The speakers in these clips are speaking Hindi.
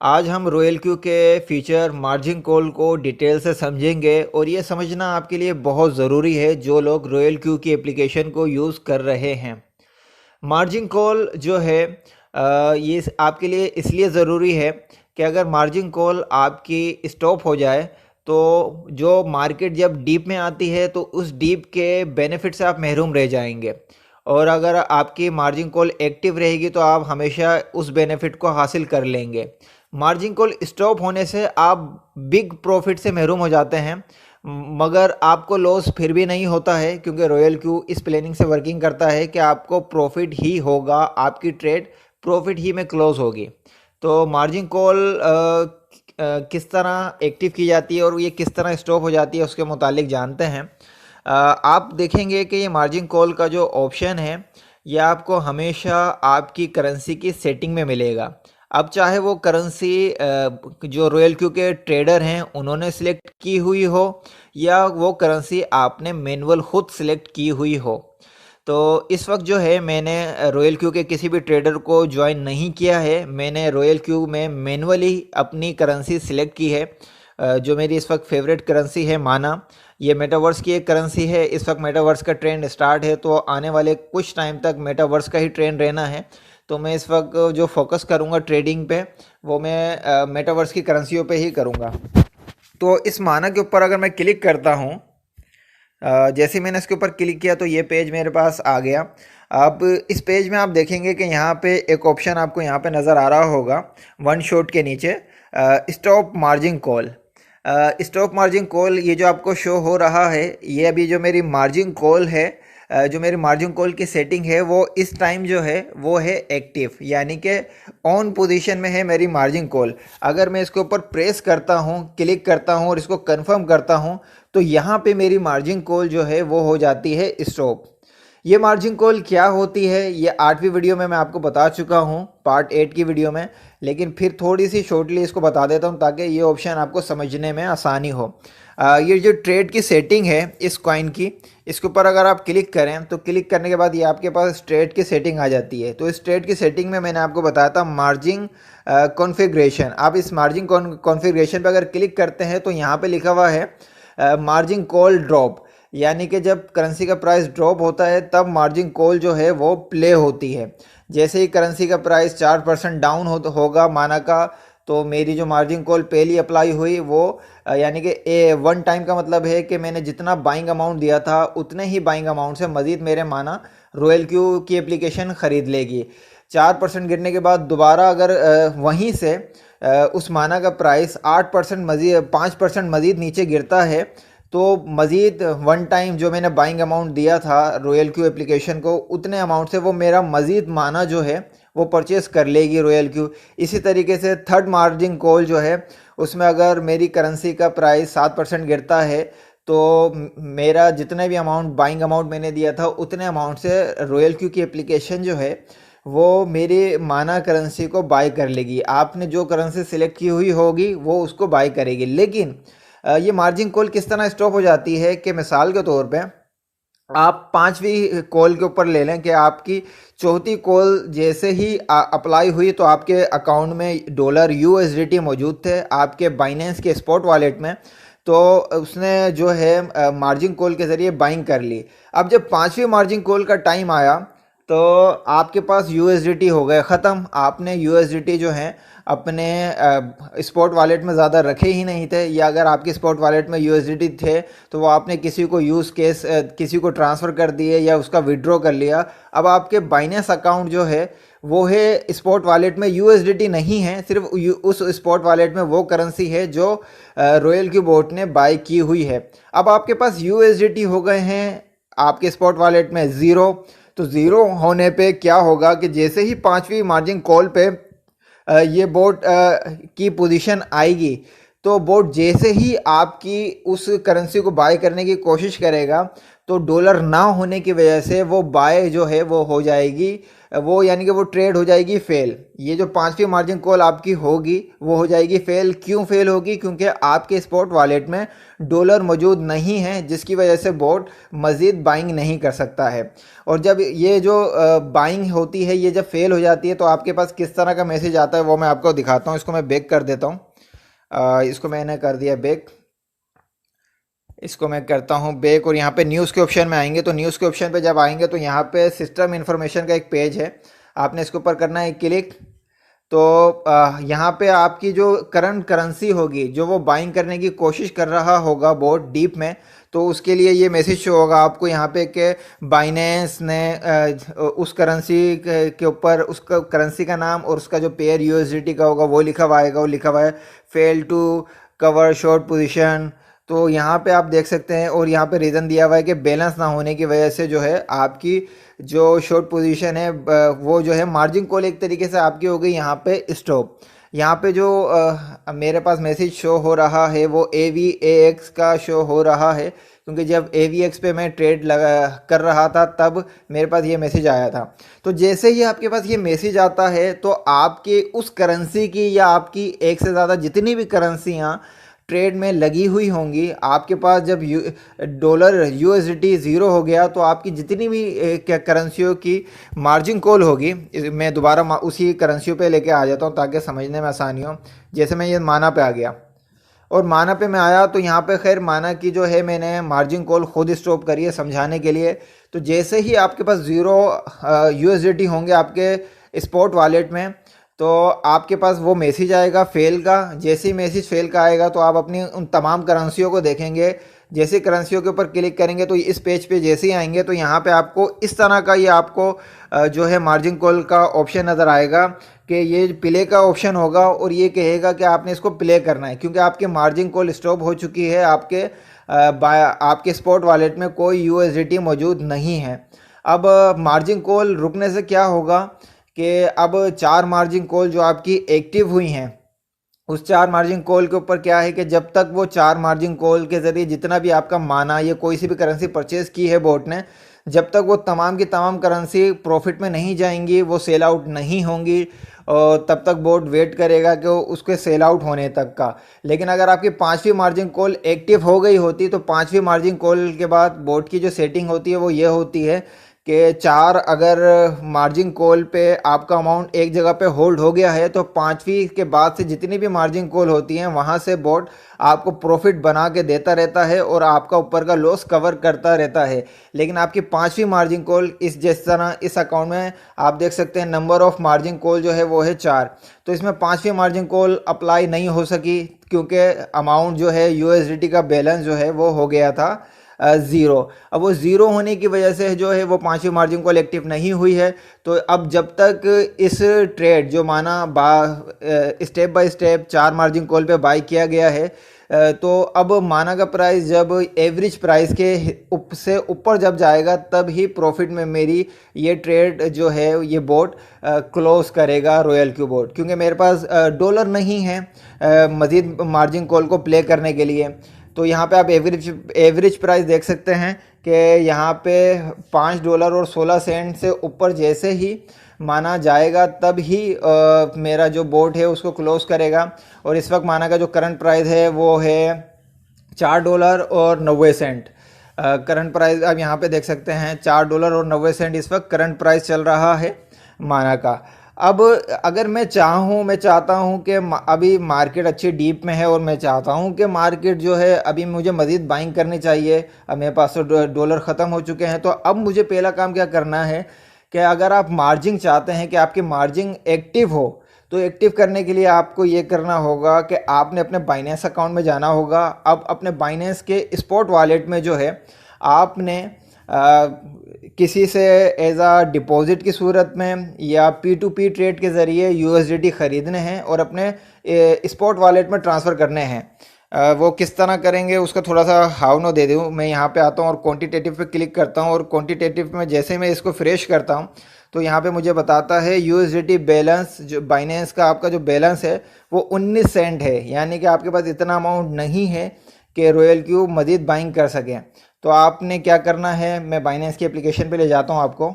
आज हम रॉयल क्यू के फीचर मार्जिन कॉल को डिटेल से समझेंगे और ये समझना आपके लिए बहुत ज़रूरी है जो लोग रॉयल क्यू की एप्लीकेशन को यूज़ कर रहे हैं। मार्जिन कॉल जो है ये आपके लिए इसलिए ज़रूरी है कि अगर मार्जिन कॉल आपकी स्टॉप हो जाए तो जो मार्केट जब डीप में आती है तो उस डीप के बेनिफिट से आप महरूम रह जाएंगे। और अगर आपकी मार्जिन कॉल एक्टिव रहेगी तो आप हमेशा उस बेनिफिट को हासिल कर लेंगे। मार्जिन कॉल स्टॉप होने से आप बिग प्रॉफिट से महरूम हो जाते हैं, मगर आपको लॉस फिर भी नहीं होता है क्योंकि रॉयल क्यू इस प्लानिंग से वर्किंग करता है कि आपको प्रॉफिट ही होगा, आपकी ट्रेड प्रॉफिट ही में क्लोज होगी। तो मार्जिन कॉल किस तरह एक्टिव की जाती है और ये किस तरह स्टॉप हो जाती है उसके मुतालिक जानते हैं। आप देखेंगे कि ये मार्जिन कॉल का जो ऑप्शन है ये आपको हमेशा आपकी करेंसी की सेटिंग में मिलेगा। अब चाहे वो करेंसी जो रॉयल क्यू के ट्रेडर हैं उन्होंने सिलेक्ट की हुई हो या वो करेंसी आपने मैनुअल खुद सिलेक्ट की हुई हो। तो इस वक्त जो है मैंने रॉयल क्यू के किसी भी ट्रेडर को ज्वाइन नहीं किया है, मैंने रॉयल क्यू में मैनुअली अपनी करेंसी सिलेक्ट की है। जो मेरी इस वक्त फेवरेट करेंसी है माना, ये मेटावर्स की एक करेंसी है। इस वक्त मेटावर्स का ट्रेंड स्टार्ट है तो आने वाले कुछ टाइम तक मेटावर्स का ही ट्रेंड रहना है। तो मैं इस वक्त जो फोकस करूँगा ट्रेडिंग पे वो मैं मेटावर्स की करेंसियों पे ही करूँगा। तो इस माना के ऊपर अगर मैं क्लिक करता हूँ, जैसे मैंने इसके ऊपर क्लिक किया तो ये पेज मेरे पास आ गया। अब इस पेज में आप देखेंगे कि यहाँ पे एक ऑप्शन आपको यहाँ पे नज़र आ रहा होगा वन शॉट के नीचे, stop margin call. Stop margin call ये जो आपको शो हो रहा है ये अभी जो मेरी मार्जिन कॉल है, जो मेरी मार्जिन कॉल की सेटिंग है वो इस टाइम जो है वो है एक्टिव, यानी कि ऑन पोजीशन में है मेरी मार्जिन कॉल। अगर मैं इसके ऊपर प्रेस करता हूँ, क्लिक करता हूँ और इसको कंफर्म करता हूँ तो यहाँ पे मेरी मार्जिन कॉल जो है वो हो जाती है स्टॉप। ये मार्जिन कॉल क्या होती है ये 8वीं वीडियो में मैं आपको बता चुका हूँ, पार्ट 8 की वीडियो में, लेकिन फिर थोड़ी सी शॉर्टली इसको बता देता हूँ ताकि ये ऑप्शन आपको समझने में आसानी हो। ये जो ट्रेड की सेटिंग है इस कॉइन की, इसके ऊपर अगर आप क्लिक करें तो क्लिक करने के बाद ये आपके पास ट्रेड की सेटिंग आ जाती है। तो इस ट्रेड की सेटिंग में मैंने आपको बताया था मार्जिन कॉन्फ़िगरेशन। आप इस मार्जिन कॉन्फ़िगरेशन पर अगर क्लिक करते हैं तो यहाँ पर लिखा हुआ है मार्जिन कॉल ड्रॉप, यानी कि जब करेंसी का प्राइस ड्रॉप होता है तब मार्जिन कॉल जो है वो प्ले होती है। जैसे ही करेंसी का प्राइस 4% डाउन होगा माना का, तो मेरी जो मार्जिन कॉल पहली अप्लाई हुई वो यानी कि वन टाइम का मतलब है कि मैंने जितना बाइंग अमाउंट दिया था उतने ही बाइंग अमाउंट से मज़ीद मेरे माना रॉयल क्यू की एप्लीकेशन ख़रीद लेगी। 4% गिरने के बाद दोबारा अगर वहीं से उस माना का प्राइस 8% मज़ीद 5% मज़ीद नीचे गिरता है तो मज़ीद वन टाइम जो मैंने बाइंग अमाउंट दिया था रॉयल क्यू एप्लीकेशन को उतने अमाउंट से वो मेरा मज़ीद माना जो है वो परचेज़ कर लेगी रॉयल क्यू। इसी तरीके से थर्ड मार्जिन कॉल जो है उसमें अगर मेरी करेंसी का प्राइस 7% गिरता है तो मेरा जितने भी अमाउंट बाइंग अमाउंट मैंने दिया था उतने अमाउंट से रॉयल क्यू की एप्लीकेशन जो है वो मेरी माना करेंसी को बाय कर लेगी। आपने जो करेंसी सिलेक्ट की हुई होगी वो उसको बाय करेगी। लेकिन ये मार्जिन कॉल किस तरह स्टॉप हो जाती है कि मिसाल के तौर पे आप 5वीं कॉल के ऊपर ले लें कि आपकी चौथी कॉल जैसे ही अप्लाई हुई तो आपके अकाउंट में डॉलर यूएसडीटी मौजूद थे आपके बाइनेंस के स्पॉट वॉलेट में, तो उसने जो है मार्जिन कॉल के ज़रिए बाइंग कर ली। अब जब 5वीं मार्जिन कॉल का टाइम आया तो आपके पास यूएसडीटी हो गए ख़त्म। आपने यूएसडीटी जो है अपने स्पॉट वॉलेट में ज़्यादा रखे ही नहीं थे, या अगर आपके स्पॉट वॉलेट में यूएसडीटी थे तो वो आपने किसी को किसी को ट्रांसफ़र कर दिए या उसका विड्रॉ कर लिया। अब आपके बाइनेंस अकाउंट जो है वो है स्पॉट वॉलेट में यूएसडीटी नहीं है, सिर्फ उस स्पॉट वॉलेट में वो करेंसी है जो रॉयल क्यू बोट ने बाई की हुई है। अब आपके पास यूएसडीटी हो गए हैं आपके स्पॉट वॉलेट में ज़ीरो। तो ज़ीरो होने पे क्या होगा कि जैसे ही 5वीं मार्जिन कॉल पे ये बोट की पोजीशन आएगी तो बोट जैसे ही आपकी उस करेंसी को बाय करने की कोशिश करेगा तो डॉलर ना होने की वजह से वो बाय जो है वो हो जाएगी, वो यानी कि वो ट्रेड हो जाएगी फेल। ये जो पांचवी मार्जिन कॉल आपकी होगी वो हो जाएगी फेल। क्यों फेल होगी? क्योंकि आपके स्पॉट वॉलेट में डॉलर मौजूद नहीं है, जिसकी वजह से बोट मज़ीद बाइंग नहीं कर सकता है। और जब ये जो बाइंग होती है, ये जब फेल हो जाती है, तो आपके पास किस तरह का मैसेज आता है वो मैं आपको दिखाता हूँ। इसको मैं बैक कर देता हूँ। इसको मैंने कर दिया बैक। इसको मैं करता हूँ बैक और यहाँ पे न्यूज़ के ऑप्शन में आएंगे। तो न्यूज़ के ऑप्शन पे जब आएंगे तो यहाँ पे सिस्टम इन्फॉर्मेशन का एक पेज है, आपने इसके ऊपर करना है क्लिक। तो यहाँ पे आपकी जो करंट करेंसी होगी, जो वो बाइंग करने की कोशिश कर रहा होगा बोट डीप में, तो उसके लिए ये मैसेज शो होगा आपको यहाँ पे कि बाइनेंस ने उस करेंसी के ऊपर उसका करेंसी का नाम और उसका जो पेयर यूएसडीटी का होगा वो लिखा हुआ आएगा, और लिखा हुआ है fail to cover short position. तो यहाँ पे आप देख सकते हैं, और यहाँ पे रीज़न दिया हुआ है कि बैलेंस ना होने की वजह से जो है आपकी जो शॉर्ट पोजीशन है वो जो है मार्जिन कॉल एक तरीके से आपकी हो गई यहाँ पे स्टॉप। यहाँ पे जो मेरे पास मैसेज शो हो रहा है वो AVAX का शो हो रहा है, क्योंकि जब AVX पे मैं ट्रेड लगा कर रहा था तब मेरे पास ये मैसेज आया था। तो जैसे ही आपके पास ये मैसेज आता है तो आपके उस करेंसी की या आपकी एक से ज़्यादा जितनी भी करेंसियाँ ट्रेड में लगी हुई होंगी, आपके पास जब डॉलर यूएसडी ज़ीरो हो गया तो आपकी जितनी भी करेंसियों की मार्जिन कॉल होगी, मैं दोबारा उसी करेंसियों पे लेके आ जाता हूँ ताकि समझने में आसानी हो। जैसे मैं ये माना पे आ गया और माना पे मैं आया तो यहाँ पे खैर माना की जो है मैंने मार्जिन कॉल खुद स्टॉप करी है समझाने के लिए। तो जैसे ही आपके पास ज़ीरो यूएसडी होंगे आपके स्पॉट वॉलेट में, तो आपके पास वो मैसेज आएगा फेल का। जैसे ही मैसेज फेल का आएगा तो आप अपनी उन तमाम करेंसियों को देखेंगे। जैसे करेंसियों के ऊपर क्लिक करेंगे तो इस पेज पे जैसे ही आएंगे तो यहाँ पे आपको इस तरह का ये आपको जो है मार्जिन कॉल का ऑप्शन नज़र आएगा कि ये प्ले का ऑप्शन होगा, और ये कहेगा कि आपने इसको प्ले करना है, क्योंकि आपकी मार्जिन कॉल स्टॉप हो चुकी है। आपके स्पॉट वॉलेट में कोई यूएसडीटी मौजूद नहीं है। अब मार्जिन कॉल रुकने से क्या होगा कि अब 4 मार्जिन कॉल जो आपकी एक्टिव हुई हैं, उस 4 मार्जिन कॉल के ऊपर क्या है कि जब तक वो 4 मार्जिन कॉल के ज़रिए जितना भी आपका माना या कोई सी भी करेंसी परचेज़ की है बोट ने, जब तक वो तमाम की तमाम करेंसी प्रॉफिट में नहीं जाएंगी, वो सेल आउट नहीं होंगी, और तब तक बोट वेट करेगा कि उसके सेल आउट होने तक का। लेकिन अगर आपकी 5वीं मार्जिन कॉल एक्टिव हो गई होती तो 5वीं मार्जिन कॉल के बाद बोट की जो सेटिंग होती है वो ये होती है कि 4 अगर मार्जिन कॉल पे आपका अमाउंट एक जगह पे होल्ड हो गया है तो 5वीं के बाद से जितनी भी मार्जिन कॉल होती हैं वहाँ से बोट आपको प्रॉफिट बना के देता रहता है और आपका ऊपर का लॉस कवर करता रहता है। लेकिन आपकी 5वीं मार्जिन कॉल जिस तरह इस अकाउंट में आप देख सकते हैं नंबर ऑफ मार्जिन कॉल जो है वो है 4, तो इसमें 5वीं मार्जिन कॉल अप्लाई नहीं हो सकी, क्योंकि अमाउंट जो है यूएसडीटी का बैलेंस जो है वो हो गया था ज़ीरो। अब वो ज़ीरो होने की वजह से जो है वो 5वीं मार्जिन कॉल एक्टिव नहीं हुई है। तो अब जब तक इस ट्रेड जो माना step by step 4 margin call पे बाय किया गया है, तो अब माना का प्राइस जब एवरेज प्राइस के से ऊपर जब जाएगा तब ही प्रॉफिट में मेरी ये ट्रेड जो है ये बोट क्लोज करेगा रॉयल क्यू बोट, क्योंकि मेरे पास डॉलर नहीं है मज़ीद मार्जिन कॉल को प्ले करने के लिए। तो यहाँ पे आप एवरेज प्राइस देख सकते हैं कि यहाँ पे $5 और 16 सेंट से ऊपर जैसे ही माना जाएगा तब ही मेरा जो बोट है उसको क्लोज करेगा। और इस वक्त माना का जो करंट प्राइस है वो है $4 और 90 सेंट। करंट प्राइस आप यहाँ पे देख सकते हैं $4 और 90 सेंट इस वक्त करंट प्राइस चल रहा है माना का। अब अगर मैं चाहता हूँ कि अभी मार्केट अच्छी डीप में है और मैं चाहता हूँ कि मार्केट जो है अभी मुझे मज़ीद बाइंग करनी चाहिए, अब मेरे पास तो डॉलर ख़त्म हो चुके हैं, तो अब मुझे पहला काम क्या करना है कि अगर आप मार्जिन चाहते हैं कि आपकी मार्जिन एक्टिव हो, तो एक्टिव करने के लिए आपको ये करना होगा कि आपने अपने बाइनेंस अकाउंट में जाना होगा। अब अपने बाइनेंस के स्पॉट वॉलेट में जो है आपने किसी से एज आ डिपॉजिट की सूरत में या P2P ट्रेड के ज़रिए यूएसडीटी ख़रीदने हैं और अपने स्पॉट वॉलेट में ट्रांसफ़र करने हैं। वो किस तरह करेंगे उसका थोड़ा सा हाउ नो दे दूँ। मैं यहाँ पे आता हूँ और क्वांटिटेटिव पे क्लिक करता हूँ, और क्वांटिटेटिव में जैसे मैं इसको फ्रेश करता हूँ तो यहाँ पे मुझे बताता है यूएसडीटी बैलेंस, जो बाइनेंस का आपका जो बैलेंस है वो 19 सेंट है, यानी कि आपके पास इतना अमाउंट नहीं है कि रॉयल क्यू मज़ीद बाइंग कर सकें। तो आपने क्या करना है, मैं बाइनेंस की एप्लीकेशन पे ले जाता हूँ आपको।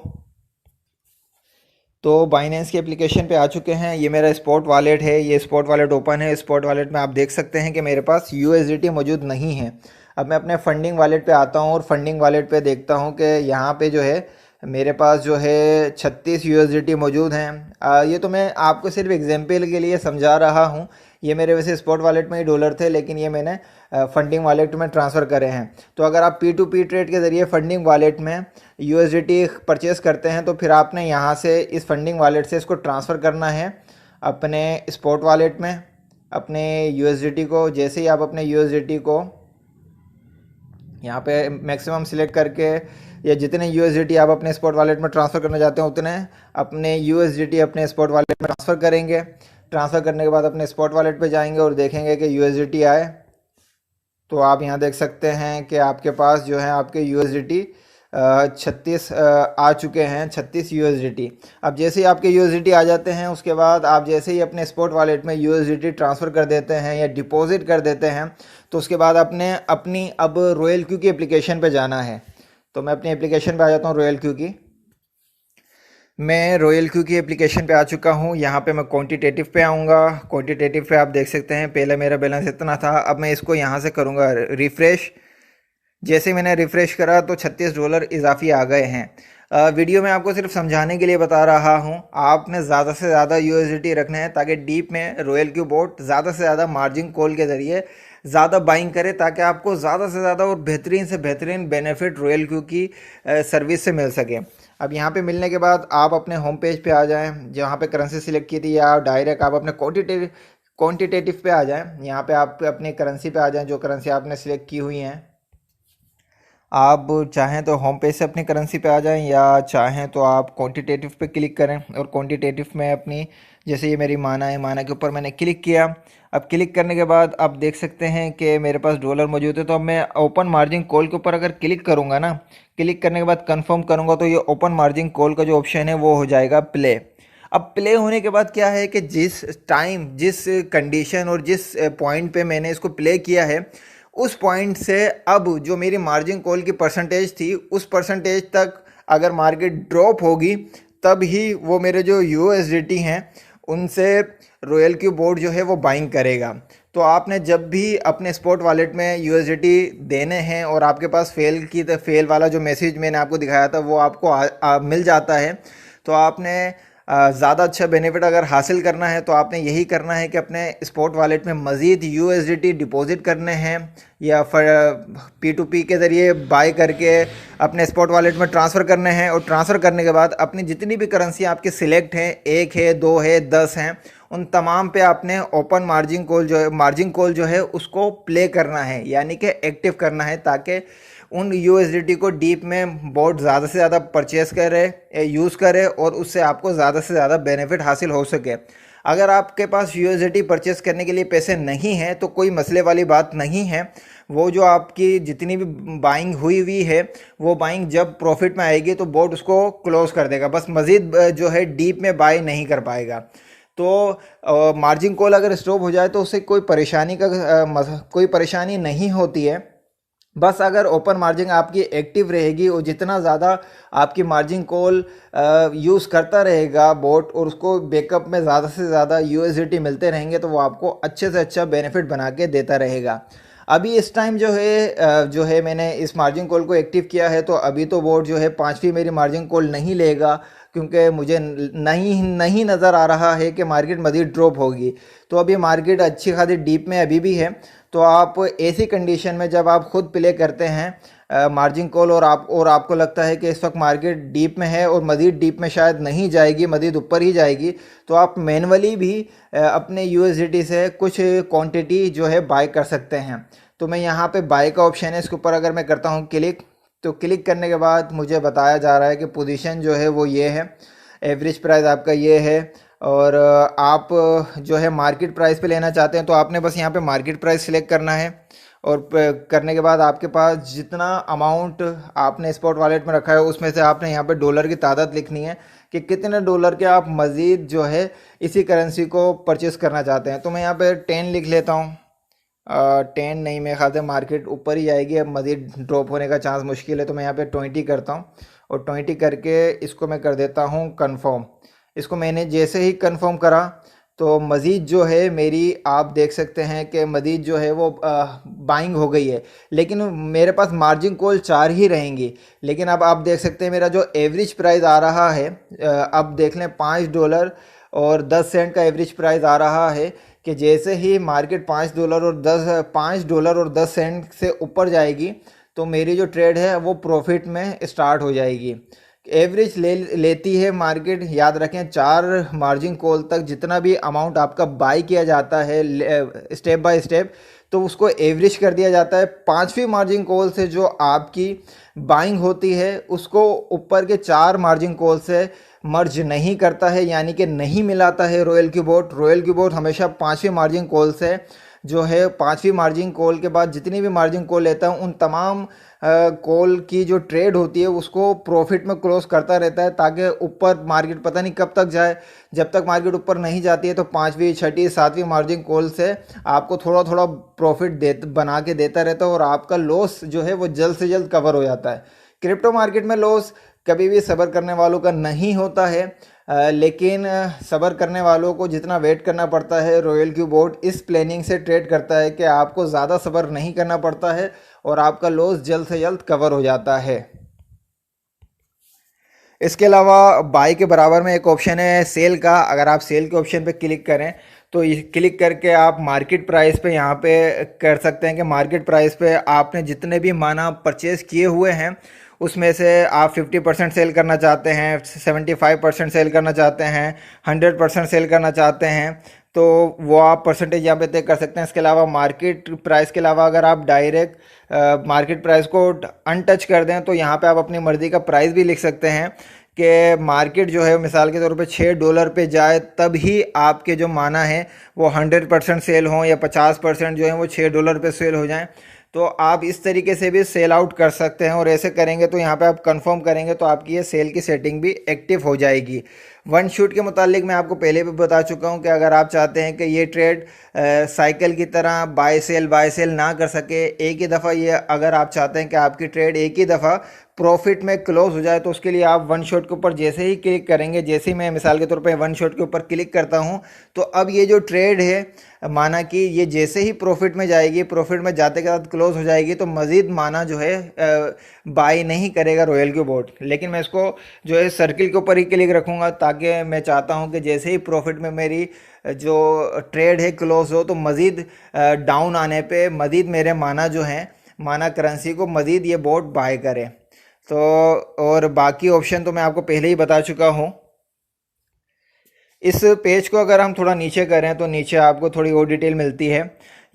तो बाइनेंस की एप्लीकेशन पे आ चुके हैं, ये मेरा स्पॉट वॉलेट है, ये स्पॉट वॉलेट ओपन है। स्पॉट वॉलेट में आप देख सकते हैं कि मेरे पास यूएसडीटी मौजूद नहीं है। अब मैं अपने फंडिंग वॉलेट पे आता हूँ और फंडिंग वॉलेट पे देखता हूँ कि यहाँ पे जो है मेरे पास जो है 36 यूएसडीटी मौजूद हैं। ये तो मैं आपको सिर्फ एग्जांपल के लिए समझा रहा हूँ। ये मेरे वैसे स्पॉट वॉलेट में ही डॉलर थे, लेकिन ये मैंने फंडिंग वॉलेट में ट्रांसफ़र करे हैं। तो अगर आप पी टू पी ट्रेड के ज़रिए फंडिंग वॉलेट में यूएसडीटी परचेज़ करते हैं तो फिर आपने यहाँ से इस फंडिंग वॉलेट से इसको ट्रांसफ़र करना है अपने स्पॉट वॉलेट में, अपने यूएसडीटी को। जैसे ही आप अपने यूएसडीटी को यहाँ पे मैक्सिमम सिलेक्ट करके, या जितने यूएसडीटी आप अपने स्पॉट वॉलेट में ट्रांसफ़र करना चाहते हैं उतने अपने यूएसडीटी अपने स्पॉट वॉलेट में ट्रांसफ़र करेंगे। ट्रांसफ़र करने के बाद अपने स्पॉट वॉलेट पे जाएंगे और देखेंगे कि यूएसडीटी आए। तो आप यहाँ देख सकते हैं कि आपके पास जो है आपके यूएसडीटी 36 आ चुके हैं, 36 यूएसडीटी। अब जैसे ही आपके यूएसडीटी आ जाते हैं, उसके बाद आप जैसे ही अपने स्पॉट वॉलेट में यूएसडीटी ट्रांसफ़र कर देते हैं या डिपॉजिट कर देते हैं, तो उसके बाद आपने अपनी अब रॉयल क्यू की एप्लीकेशन पे जाना है। तो मैं अपनी एप्लीकेशन पे आ जाता हूँ, रॉयल क्यू की। मैं रॉयल क्यू की एप्लीकेशन पे आ चुका हूँ। यहाँ पे मैं क्वांटिटेटिव पे आऊँगा। क्वांटिटेटिव पे आप देख सकते हैं पहले मेरा बैलेंस इतना था, अब मैं इसको यहाँ से करूँगा रिफ़्रेश। जैसे मैंने रिफ़्रेश करा तो $36 इजाफी आ गए हैं। वीडियो में आपको सिर्फ समझाने के लिए बता रहा हूँ, आपने ज़्यादा से ज़्यादा यूएसडीटी रखना है ताकि डीप में रॉयल क्यू बोट ज़्यादा से ज़्यादा मार्जिन कॉल के ज़रिए ज़्यादा बाइंग करे, ताकि आपको ज़्यादा से ज़्यादा और बेहतरीन से बेहतरीन बेनिफिट रॉयल क्यू की सर्विस से मिल सके। अब यहाँ पे मिलने के बाद आप अपने होम पेज पे आ जाएं, जहाँ पे करेंसी सिलेक्ट की थी, या डायरेक्ट आप अपने क्वांटिटेटिव पे आ जाएं। यहाँ पे आप अपनी करेंसी पे आ जाएं, जो करेंसी आपने सिलेक्ट की हुई हैं। आप चाहें तो होम पेज से अपनी करेंसी पे आ जाएं, या चाहें तो आप क्वांटिटेटिव पे क्लिक करें। और क्वांटिटेटिव में अपनी, जैसे ये मेरी माना है, माना के ऊपर मैंने क्लिक किया। अब क्लिक करने के बाद आप देख सकते हैं कि मेरे पास डॉलर मौजूद है। तो अब मैं ओपन मार्जिन कॉल के ऊपर अगर क्लिक करूँगा ना, क्लिक करने के बाद कन्फर्म करूँगा, तो ये ओपन मार्जिन कॉल का जो ऑप्शन है वो हो जाएगा प्ले। अब प्ले होने के बाद क्या है कि जिस टाइम, जिस कंडीशन और जिस पॉइंट पे मैंने इसको प्ले किया है, उस पॉइंट से अब जो मेरी मार्जिन कॉल की परसेंटेज थी, उस परसेंटेज तक अगर मार्केट ड्रॉप होगी, तब ही वो मेरे जो यूएसडीटी हैं उनसे रॉयल क्यू बोर्ड जो है वो बाइंग करेगा। तो आपने जब भी अपने स्पॉट वॉलेट में यूएसडीटी देने हैं और आपके पास फेल वाला जो मैसेज मैंने आपको दिखाया था वो आपको मिल जाता है, तो आपने ज़्यादा अच्छा बेनिफिट अगर हासिल करना है तो आपने यही करना है कि अपने स्पॉट वॉलेट में मज़ीद यूएसडीटी डिपॉजिट करने हैं, या पी टू पी के ज़रिए बाय करके अपने स्पॉट वॉलेट में ट्रांसफ़र करने हैं। और ट्रांसफ़र करने के बाद अपनी जितनी भी करेंसी आपकी सिलेक्ट हैं, 1 है, 2 है, 10 हैं, उन तमाम पे आपने ओपन मार्जिन कॉल जो है उसको प्ले करना है, यानी कि एक्टिव करना है, ताकि उन यूएसडीटी को डीप में बहुत ज़्यादा से ज़्यादा परचेस करे, यूज़ करे, और उससे आपको ज़्यादा से ज़्यादा बेनिफिट हासिल हो सके। अगर आपके पास यूएसडीटी परचेस करने के लिए पैसे नहीं हैं तो कोई मसले वाली बात नहीं है। वो जो आपकी जितनी भी बाइंग हुई है, वो बाइंग जब प्रॉफिट में आएगी तो बोर्ड उसको क्लोज़ कर देगा, बस मज़ीद जो है डीप में बाय नहीं कर पाएगा। तो मार्जिन कॉल अगर स्टॉप हो जाए तो उससे कोई परेशानी नहीं होती है। बस अगर ओपन मार्जिन आपकी एक्टिव रहेगी और जितना ज़्यादा आपकी मार्जिन कॉल यूज़ करता रहेगा बोट, और उसको बैकअप में ज़्यादा से ज़्यादा यूएसडीटी मिलते रहेंगे, तो वो आपको अच्छे से अच्छा बेनिफिट बना के देता रहेगा। अभी इस टाइम जो है मैंने इस मार्जिन कॉल को एक्टिव किया है, तो अभी तो बोर्ड जो है 5वीं मेरी मार्जिन कॉल नहीं लेगा, क्योंकि मुझे नहीं नज़र आ रहा है कि मार्केट मज़ीद ड्रॉप होगी। तो अभी मार्केट अच्छी खासी डीप में अभी भी है। तो आप ऐसी कंडीशन में जब आप खुद प्ले करते हैं मार्जिन कॉल, और आपको लगता है कि इस वक्त मार्केट डीप में है और मज़ीद डीप में शायद नहीं जाएगी, मज़ीद ऊपर ही जाएगी, तो आप मैनुअली भी अपने यूएसडीटी से कुछ क्वांटिटी जो है बाय कर सकते हैं। तो मैं यहाँ पे बाय का ऑप्शन है, इसके ऊपर अगर मैं करता हूँ क्लिक, तो क्लिक करने के बाद मुझे बताया जा रहा है कि पोजीशन जो है वो ये है, एवरेज प्राइस आपका ये है, और आप जो है मार्केट प्राइस पे लेना चाहते हैं तो आपने बस यहाँ पे मार्केट प्राइस सिलेक्ट करना है। और करने के बाद आपके पास जितना अमाउंट आपने स्पॉट वॉलेट में रखा है उसमें से आपने यहाँ पे डॉलर की तादाद लिखनी है कि कितने डॉलर के आप मज़ीद जो है इसी करेंसी को परचेस करना चाहते हैं। तो मैं यहाँ पे 10 लिख लेता हूँ। 10 नहीं, मेरे ख्याल से मार्केट ऊपर ही जाएगी, अब मज़ीद ड्रॉप होने का चांस मुश्किल है। तो मैं यहाँ पे 20 करता हूँ और 20 करके इसको मैं कर देता हूँ कंफर्म। इसको मैंने जैसे ही कंफर्म करा तो मज़ीद जो है मेरी, आप देख सकते हैं कि मज़ीद जो है वो बाइंग हो गई है। लेकिन मेरे पास मार्जिन कॉल 4 ही रहेंगी। लेकिन अब आप देख सकते हैं मेरा जो एवरेज प्राइस आ रहा है, अब देख लें $5 और 10 सेंट का एवरेज प्राइस आ रहा है कि जैसे ही मार्केट $5 और 10 सेंट से ऊपर जाएगी तो मेरी जो ट्रेड है वो प्रॉफिट में स्टार्ट हो जाएगी। एवरेज लेती है मार्केट, याद रखें 4 मार्जिन कॉल तक जितना भी अमाउंट आपका बाई किया जाता है स्टेप बाय स्टेप, तो उसको एवरेज कर दिया जाता है। 5वीं मार्जिन कॉल से जो आपकी बाइंग होती है उसको ऊपर के 4 मार्जिन कॉल से मर्ज नहीं करता है, यानी कि नहीं मिलाता है रॉयल क्यूबोट हमेशा 5वीं मार्जिन कॉल से जो है 5वीं मार्जिन कॉल के बाद जितनी भी मार्जिन कॉल लेता हूँ उन तमाम कॉल की जो ट्रेड होती है उसको प्रॉफिट में क्लोज करता रहता है, ताकि ऊपर मार्केट पता नहीं कब तक जाए। जब तक मार्केट ऊपर नहीं जाती है तो 5वीं 6वीं 7वीं मार्जिन कॉल से आपको थोड़ा थोड़ा प्रॉफिट बना के देता रहता है और आपका लॉस जो है वो जल्द से जल्द कवर हो जाता है। क्रिप्टो मार्केट में लॉस कभी भी सब्र करने वालों का नहीं होता है, लेकिन सब्र करने वालों को जितना वेट करना पड़ता है, रॉयल क्यूबोट इस प्लानिंग से ट्रेड करता है कि आपको ज़्यादा सब्र नहीं करना पड़ता है और आपका लॉस जल्द से जल्द कवर हो जाता है। इसके अलावा बाई के बराबर में एक ऑप्शन है सेल का। अगर आप सेल के ऑप्शन पे क्लिक करें तो क्लिक करके आप मार्केट प्राइस पे यहाँ पे कर सकते हैं कि मार्केट प्राइस पे आपने जितने भी माना परचेज़ किए हुए हैं उसमें से आप 50% सेल करना चाहते हैं, 75% सेल करना चाहते हैं, 100% सेल करना चाहते हैं, तो वो आप परसेंटेज यहाँ पे तय कर सकते हैं। इसके अलावा मार्केट प्राइस के अलावा अगर आप डायरेक्ट मार्केट प्राइस को अनटच कर दें तो यहाँ पे आप अपनी मर्ज़ी का प्राइस भी लिख सकते हैं कि मार्केट जो है मिसाल के तौर पे $6 पे जाए तब ही आपके जो माना है वो 100% सेल हों या 50% जो है वो $6 पे सेल हो जाएं। तो आप इस तरीके से भी सेल आउट कर सकते हैं और ऐसे करेंगे तो यहाँ पे आप कंफर्म करेंगे तो आपकी ये सेल की सेटिंग भी एक्टिव हो जाएगी। वन शूट के मुतालिक मैं आपको पहले भी बता चुका हूँ कि अगर आप चाहते हैं कि ये ट्रेड साइकिल की तरह बाय सेल ना कर सके, एक ही दफ़ा ये अगर आप चाहते हैं कि आपकी ट्रेड एक ही दफ़ा प्रॉफिट में क्लोज हो जाए तो उसके लिए आप वन शॉट के ऊपर जैसे ही क्लिक करेंगे, जैसे ही मैं मिसाल के तौर पे वन शॉट के ऊपर क्लिक करता हूं तो अब ये जो ट्रेड है माना कि ये जैसे ही प्रॉफिट में जाएगी, प्रॉफिट में जाते के साथ क्लोज हो जाएगी तो मज़ीद माना जो है बाई नहीं करेगा रॉयल क्यूबोट। लेकिन मैं इसको जो है सर्किल के ऊपर ही क्लिक रखूँगा ताकि मैं चाहता हूँ कि जैसे ही प्रॉफिट में मेरी जो ट्रेड है क्लोज हो तो मज़ीद डाउन आने पे मज़ीद मेरे माना जो है माना करेंसी को मज़ीद ये बोट बाय करे। तो और बाकी ऑप्शन तो मैं आपको पहले ही बता चुका हूँ। इस पेज को अगर हम थोड़ा नीचे करें तो नीचे आपको थोड़ी और डिटेल मिलती है।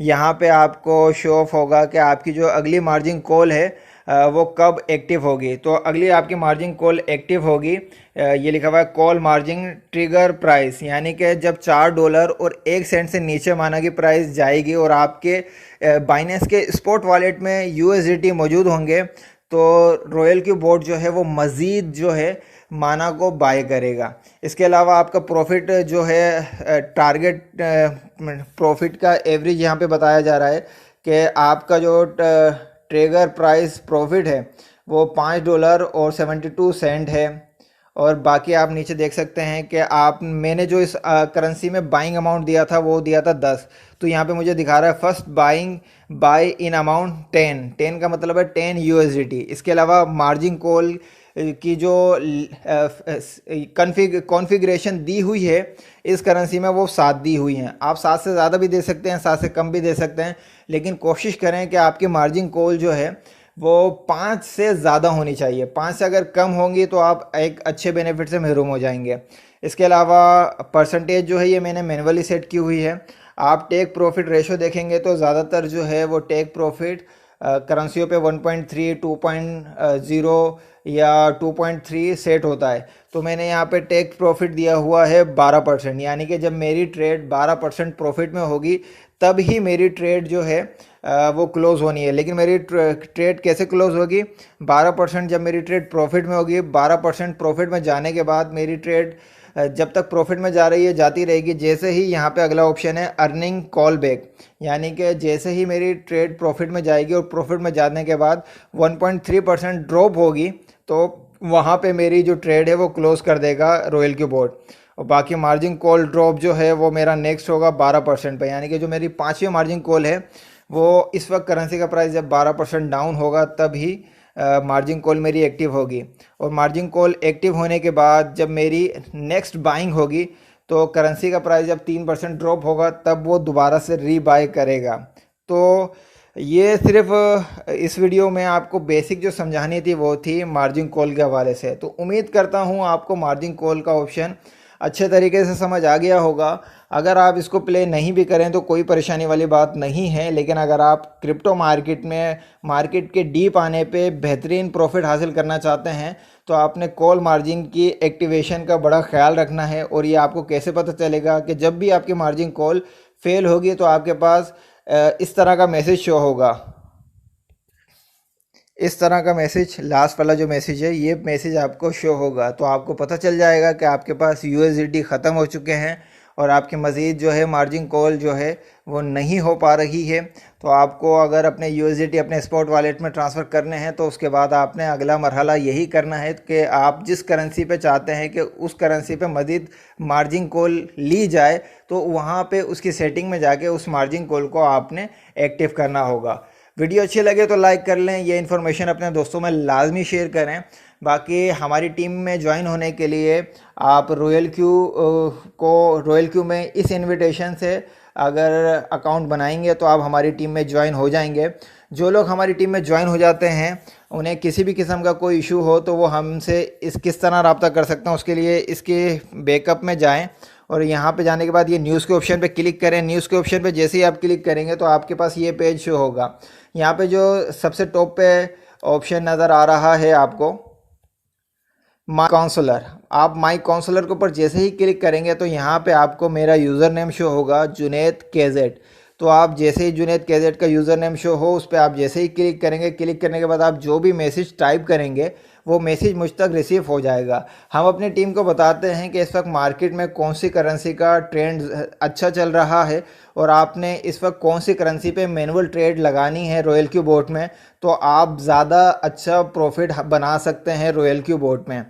यहाँ पे आपको शो ऑफ होगा कि आपकी जो अगली मार्जिन कॉल है वो कब एक्टिव होगी। तो अगली आपकी मार्जिन कॉल एक्टिव होगी, ये लिखा हुआ है कॉल मार्जिन ट्रिगर प्राइस, यानी कि जब $4 और 1 सेंट से नीचे माना की प्राइस जाएगी और आपके बाइनेंस के स्पॉट वॉलेट में USDT मौजूद होंगे तो रॉयल क्यूबोट जो है वो मज़ीद जो है माना को बाय करेगा। इसके अलावा आपका प्रॉफिट जो है टारगेट प्रॉफिट का एवरेज यहाँ पे बताया जा रहा है कि आपका जो ट्रिगर प्राइस प्रॉफिट है वो $5 और 72 सेंट है। और बाकी आप नीचे देख सकते हैं कि मैंने जो इस करेंसी में बाइंग अमाउंट दिया था वो दिया था 10, तो यहाँ पे मुझे दिखा रहा है फर्स्ट बाय इन अमाउंट 10 का मतलब है 10 USDT। इसके अलावा मार्जिन कॉल की जो कॉन्फ़िगरेशन दी हुई है इस करेंसी में वो 7 दी हुई हैं। आप 7 से ज़्यादा भी दे सकते हैं, 7 से कम भी दे सकते हैं, लेकिन कोशिश करें कि आपकी मार्जिन कॉल जो है वो 5 से ज़्यादा होनी चाहिए। 5 से अगर कम होंगी तो आप एक अच्छे बेनिफिट से महरूम हो जाएंगे। इसके अलावा परसेंटेज जो है ये मैंने मैनुअली सेट की हुई है। आप टेक प्रॉफिट रेशो देखेंगे तो ज़्यादातर जो है वो टेक प्रॉफिट करेंसियों पे 1.3, 2.0 या 2.3 सेट होता है। तो मैंने यहाँ पे टेक प्रॉफिट दिया हुआ है 12%, यानी कि जब मेरी ट्रेड 12% प्रॉफिट में होगी तब ही मेरी ट्रेड जो है वो क्लोज़ होनी है। लेकिन मेरी ट्रेड कैसे क्लोज़ होगी? 12% जब मेरी ट्रेड प्रॉफिट में होगी, 12% प्रॉफिट में जाने के बाद मेरी ट्रेड जब तक प्रॉफिट में जा रही है जाती रहेगी। जैसे ही यहाँ पे अगला ऑप्शन है अर्निंग कॉल बैक, यानी कि जैसे ही मेरी ट्रेड प्रॉफिट में जाएगी और प्रॉफिट में जाने के बाद 1.3% ड्रॉप होगी, तो वहाँ पे मेरी जो ट्रेड है वो क्लोज़ कर देगा रॉयल क्यू बोर्ड। और बाकी मार्जिन कॉल ड्रॉप जो है वो मेरा नेक्स्ट होगा 12% पे, यानी कि जो मेरी पाँचवीं मार्जिन कॉल है वो इस वक्त करेंसी का प्राइस जब 12% डाउन होगा तब ही मार्जिन कॉल मेरी एक्टिव होगी। और मार्जिन कॉल एक्टिव होने के बाद जब मेरी नेक्स्ट बाइंग होगी तो करेंसी का प्राइस जब 3% ड्रॉप होगा तब वो दोबारा से रीबाई करेगा। तो ये सिर्फ इस वीडियो में आपको बेसिक जो समझानी थी वो थी मार्जिन कॉल के हवाले से। तो उम्मीद करता हूँ आपको मार्जिन कॉल का ऑप्शन अच्छे तरीके से समझ आ गया होगा। अगर आप इसको प्ले नहीं भी करें तो कोई परेशानी वाली बात नहीं है, लेकिन अगर आप क्रिप्टो मार्केट में मार्केट के डीप आने पे बेहतरीन प्रॉफिट हासिल करना चाहते हैं तो आपने कॉल मार्जिन की एक्टिवेशन का बड़ा ख्याल रखना है। और ये आपको कैसे पता चलेगा कि जब भी आपकी मार्जिन कॉल फेल होगी तो आपके पास इस तरह का मैसेज शो होगा। इस तरह का मैसेज, लास्ट वाला जो मैसेज है ये मैसेज आपको शो होगा, तो आपको पता चल जाएगा कि आपके पास यूएसडीटी ख़त्म हो चुके हैं और आपकी मज़ीद जो है मार्जिन कॉल जो है वो नहीं हो पा रही है। तो आपको अगर अपने यूएसडीटी अपने स्पॉट वॉलेट में ट्रांसफ़र करने हैं तो उसके बाद आपने अगला मरहला यही करना है कि आप जिस करेंसी पे चाहते हैं कि उस करेंसी पे मज़ीद मार्जिन कॉल ली जाए तो वहाँ पे उसकी सेटिंग में जाके उस मार्जिन कॉल को आपने एक्टिव करना होगा। वीडियो अच्छी लगे तो लाइक कर लें, ये इन्फॉर्मेशन अपने दोस्तों में लाजमी शेयर करें। बाकी हमारी टीम में ज्वाइन होने के लिए आप रॉयल क्यू में इस इनविटेशन से अगर अकाउंट बनाएंगे तो आप हमारी टीम में ज्वाइन हो जाएंगे। जो लोग हमारी टीम में ज्वाइन हो जाते हैं उन्हें किसी भी किस्म का कोई इशू हो तो वो हमसे किस तरह रब्ता कर सकते हैं उसके लिए इसके बैकअप में जाएं और यहाँ पे जाने के बाद ये न्यूज़ के ऑप्शन पे क्लिक करें। न्यूज़ के ऑप्शन पे जैसे ही आप क्लिक करेंगे तो आपके पास ये पेज शो होगा। यहाँ पे जो सबसे टॉप पे ऑप्शन नज़र आ रहा है आपको माई काउंसलर, आप माई काउंसलर के ऊपर जैसे ही क्लिक करेंगे तो यहाँ पे आपको मेरा यूज़र नेम शो होगा जुनैद केजेड। तो आप जैसे ही जुनैद केजेड का यूज़र नेम शो हो उस पर आप जैसे ही क्लिक करेंगे, क्लिक करने के बाद आप जो भी मैसेज टाइप करेंगे वो मैसेज मुझ तक रिसीव हो जाएगा। हम अपनी टीम को बताते हैं कि इस वक्त मार्केट में कौन सी करेंसी का ट्रेंड अच्छा चल रहा है और आपने इस वक्त कौन सी करेंसी पे मैनुअल ट्रेड लगानी है रॉयल क्यू बोट में, तो आप ज़्यादा अच्छा प्रॉफिट बना सकते हैं रॉयल क्यू बोट में।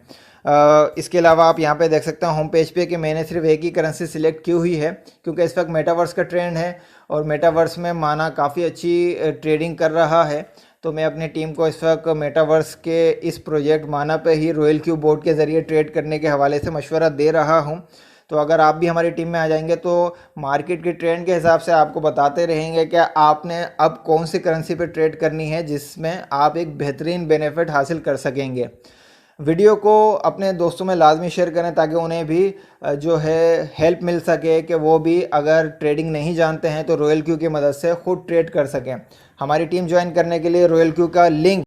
इसके अलावा आप यहाँ पे देख सकते हैं होम पेज पे कि मैंने सिर्फ एक ही करेंसी सिलेक्ट की हुई है क्योंकि इस वक्त मेटावर्स का ट्रेंड है और मेटावर्स में माना काफ़ी अच्छी ट्रेडिंग कर रहा है। तो मैं अपनी टीम को इस वक्त मेटावर्स के इस प्रोजेक्ट माना पे ही रॉयल क्यू बोर्ड के ज़रिए ट्रेड करने के हवाले से मशवरा दे रहा हूं। तो अगर आप भी हमारी टीम में आ जाएंगे तो मार्केट के ट्रेंड के हिसाब से आपको बताते रहेंगे कि आपने अब कौन सी करेंसी पे ट्रेड करनी है जिसमें आप एक बेहतरीन बेनिफिट हासिल कर सकेंगे। वीडियो को अपने दोस्तों में लाजमी शेयर करें ताकि उन्हें भी जो है हेल्प मिल सके कि वो भी अगर ट्रेडिंग नहीं जानते हैं तो रॉयल क्यू की मदद से खुद ट्रेड कर सकें। हमारी टीम ज्वाइन करने के लिए रॉयल क्यू का लिंक